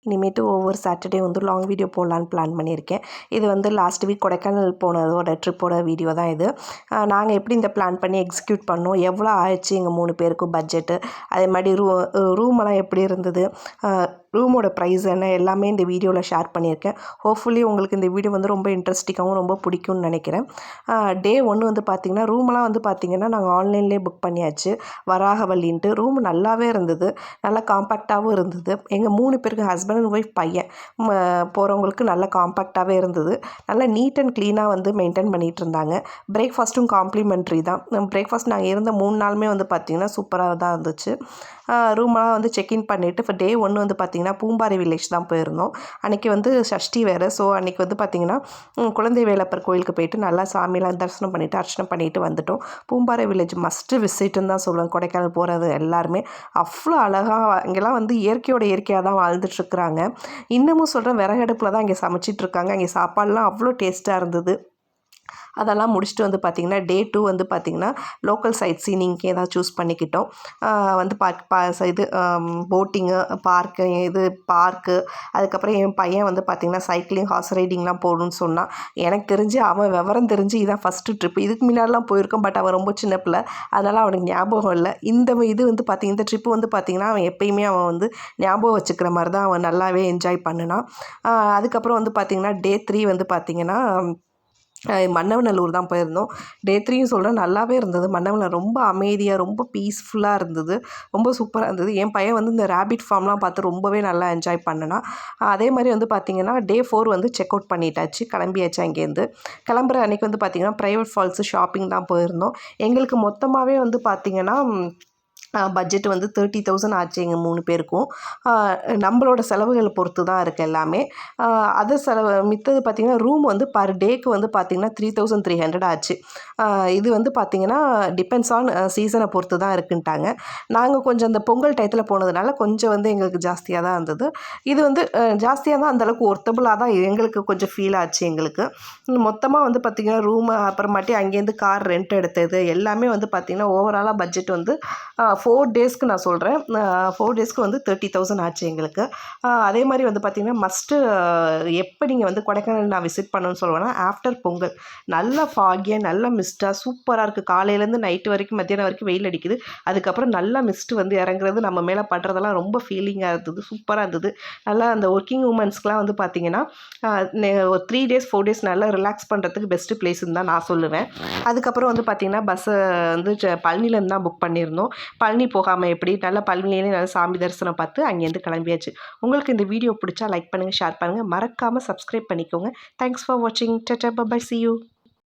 இனிமேட்டு ஒவ்வொரு சாட்டர்டே வந்து லாங் வீடியோ போடலான்னு பிளான் பண்ணியிருக்கேன். இது வந்து லாஸ்ட் வீக் கொடைக்கானல் போனதோட ட்ரிப்போட வீடியோ தான் இது. நாங்கள் எப்படி இந்த பிளான் பண்ணி எக்ஸிக்யூட் பண்ணோம், எவ்வளோ ஆயிடுச்சு எங்கள் 3 பேருக்கும் பட்ஜெட்டு, அதே மாதிரி ரூமெல்லாம் எப்படி இருந்தது, ரூமோட ப்ரைஸ் என்ன, எல்லாமே இந்த வீடியோவில் ஷேர் பண்ணியிருக்கேன். ஹோப்ஃபுல்லி உங்களுக்கு இந்த வீடியோ வந்து ரொம்ப இன்ட்ரெஸ்டிங்காகவும் ரொம்ப பிடிக்கும்னு நினைக்கிறேன். டே 1 வந்து பார்த்திங்கன்னா ரூமெல்லாம் வந்து பார்த்திங்கன்னா நாங்கள் ஆன்லைன்லேயே புக் பண்ணியாச்சு. வராகவல்லின்ட்டு ரூம் நல்லாவே இருந்தது, நல்லா காம்பேக்டாகவும் இருந்தது. எங்கள் 3 பேருக்கு ஹஸ்பண்ட் அண்ட் ஒய்ஃப் பையன் போகிறவங்களுக்கு நல்லா காம்பேக்டாகவே இருந்தது. நல்லா நீட் அண்ட் க்ளீனாக வந்து மெயின்டைன் பண்ணிகிட்டு இருந்தாங்க. பிரேக்ஃபாஸ்ட்டும் காம்ப்ளிமெண்ட்ரி தான். பிரேக்ஃபாஸ்ட் நாங்கள் இருந்த 3 நாளுமே வந்து பார்த்திங்கன்னா சூப்பராக தான் இருந்துச்சு. ரூமெல்லாம் வந்து செக்இன் பண்ணிவிட்டு இப்போ டே 1 வந்து பார்த்திங்கன்னா பூம்பாறை வில்லேஜ் தான் போயிருந்தோம். அன்றைக்கி வந்து சஷ்டி வேறு. ஸோ அன்றைக்கி வந்து பார்த்திங்கன்னா குழந்தை வேலப்பர் கோயிலுக்கு போயிட்டு நல்லா சாமியெல்லாம் தரிசனம் பண்ணிவிட்டு அர்ச்சனை பண்ணிவிட்டு வந்துட்டோம். பூம்பாறை வில்லேஜ் மஸ்ட்டு விசிட்டுன்னு தான் சொல்லுவேன். கொடைக்கானல் போகிறது எல்லாருமே அவ்வளோ அழகாக இங்கெல்லாம் வந்து இயற்கையாக தான் வாழ்ந்துட்டுருக்குறாங்க. இன்னமும் சொல்கிறேன், விறகடுப்பில் தான் இங்கே சமைச்சிட்ருக்காங்க. இங்கே சாப்பாடுலாம் அவ்வளோ டேஸ்ட்டாக இருந்தது. அதெல்லாம் முடிச்சுட்டு வந்து பார்த்திங்கன்னா டே 2 வந்து பார்த்திங்கன்னா லோக்கல் சைட் சீனிங்க்கு ஏதாவது சூஸ் பண்ணிக்கிட்டோம். வந்து இது போட்டிங்கு, பார்க்கு அதுக்கப்புறம் என் பையன் வந்து பார்த்திங்கன்னா சைக்கிளிங், ஹார்ஸ் ரைடிங்லாம் போகணுன்னு சொன்னான். எனக்கு தெரிஞ்சு அவன் விவரம் தெரிஞ்சு இதான் ஃபஸ்ட்டு ட்ரிப். இதுக்கு முன்னாடிலாம் போயிருக்கோம், பட் அவன் ரொம்ப சின்ன பிள்ளை, அதனால் அவனுக்கு ஞாபகம் இல்லை. இது வந்து பார்த்திங்கன்னா இந்த ட்ரிப்பு வந்து பார்த்திங்கன்னா அவன் எப்பயுமே அவன் வந்து ஞாபகம் வச்சுக்கிற மாதிரி தான் அவன் நல்லாவே என்ஜாய் பண்ணினான். அதுக்கப்புறம் வந்து பார்த்திங்கன்னா டே 3 வந்து பார்த்திங்கன்னா மன்னவநல்லூர் தான் போயிருந்தோம். டே 3யும் சொல்கிறேன், நல்லாவே இருந்தது. மன்னவநல்லூர் ரொம்ப அமைதியாக, ரொம்ப பீஸ்ஃபுல்லாக இருந்தது, ரொம்ப சூப்பராக இருந்தது. என் பையன் வந்து இந்த ரேபிட் ஃபார்ம்லாம் பார்த்து ரொம்பவே நல்லா என்ஜாய் பண்ணினான். அதே மாதிரி வந்து பார்த்திங்கன்னா டே 4 வந்து செக் அவுட் பண்ணிட்டாச்சு, கிளம்பியாச்சு. அங்கேருந்து கிளம்புற அன்றைக்கி வந்து பார்த்திங்கன்னா ப்ரைவேட் ஃபால்ஸு ஷாப்பிங் தான் போயிருந்தோம். எங்களுக்கு மொத்தமாகவே வந்து பார்த்திங்கன்னா பட்ஜெட் வந்து 30,000 ஆச்சு எங்கள் 3 பேருக்கும். நம்மளோட செலவுகளை பொறுத்து தான் இருக்குது எல்லாமே. அது மித்தது பார்த்திங்கன்னா ரூம் வந்து பர் டேக்கு வந்து பார்த்திங்கன்னா 3,300 ஆச்சு. இது வந்து பார்த்திங்கன்னா டிபெண்ட்ஸ் ஆன் சீசனை பொறுத்து தான் இருக்குன்ட்டாங்க. நாங்கள் கொஞ்சம் அந்த பொங்கல் டயத்தில் போனதுனால கொஞ்சம் வந்து எங்களுக்கு ஜாஸ்தியாக தான் இருந்தது. இது வந்து ஜாஸ்தியாக தான், அந்தளவுக்கு ஒர்த்தபுளாக தான் எங்களுக்கு கொஞ்சம் ஃபீல் ஆச்சு. எங்களுக்கு மொத்தமாக வந்து பார்த்திங்கன்னா ரூமு, அப்புறமாட்டி அங்கேருந்து கார் ரெண்ட் எடுத்தது எல்லாமே வந்து பார்த்திங்கன்னா ஓவராலாக பட்ஜெட் வந்து 4 டேஸ்க்கு நான் சொல்கிறேன், 4 டேஸ்க்கு வந்து 30,000 ஆச்சு எங்களுக்கு. அதே மாதிரி வந்து பார்த்திங்கன்னா மஸ்ட்டு எப்போ நீங்கள் வந்து கொடைக்கானல் நான் விசிட் பண்ணணும்னு சொல்லுவேன்னா ஆஃப்டர் பொங்கல். நல்ல ஃபாகியாக, நல்ல மிஸ்ட்டாக சூப்பராக இருக்குது. காலையிலேருந்து நைட்டு வரைக்கும், மத்தியானம் வரைக்கும் வெயில் அடிக்குது. அதுக்கப்புறம் நல்லா மிஸ்ட்டு வந்து இறங்குறது நம்ம மேலே படுறதெல்லாம் ரொம்ப ஃபீலிங்காக இருந்தது, சூப்பராக இருந்தது. நல்லா அந்த ஒர்க்கிங் உமன்ஸ்க்குலாம் வந்து பார்த்திங்கன்னா 3 டேஸ் 4 டேஸ் நல்லா ரிலாக்ஸ் பண்ணுறதுக்கு பெஸ்ட்டு பிளேஸ்ன்னு தான் நான் சொல்லுவேன். அதுக்கப்புறம் வந்து பார்த்திங்கன்னா பஸ்ஸை வந்து பழனிலேருந்து தான் புக் பண்ணியிருந்தோம். பழனி போகாமல் எப்படி, நல்லா பழனியிலே நல்லா சாமி தரிசனம் பார்த்து அங்கேருந்து கிளம்பியாச்சு. உங்களுக்கு இந்த வீடியோ பிடிச்சா லைக் பண்ணுங்கள், ஷேர் பண்ணுங்கள், மறக்காமல் சப்ஸ்கிரைப் பண்ணிக்கோங்க. தேங்க்ஸ் ஃபார் வாட்சிங். Tata, bye bye, see you.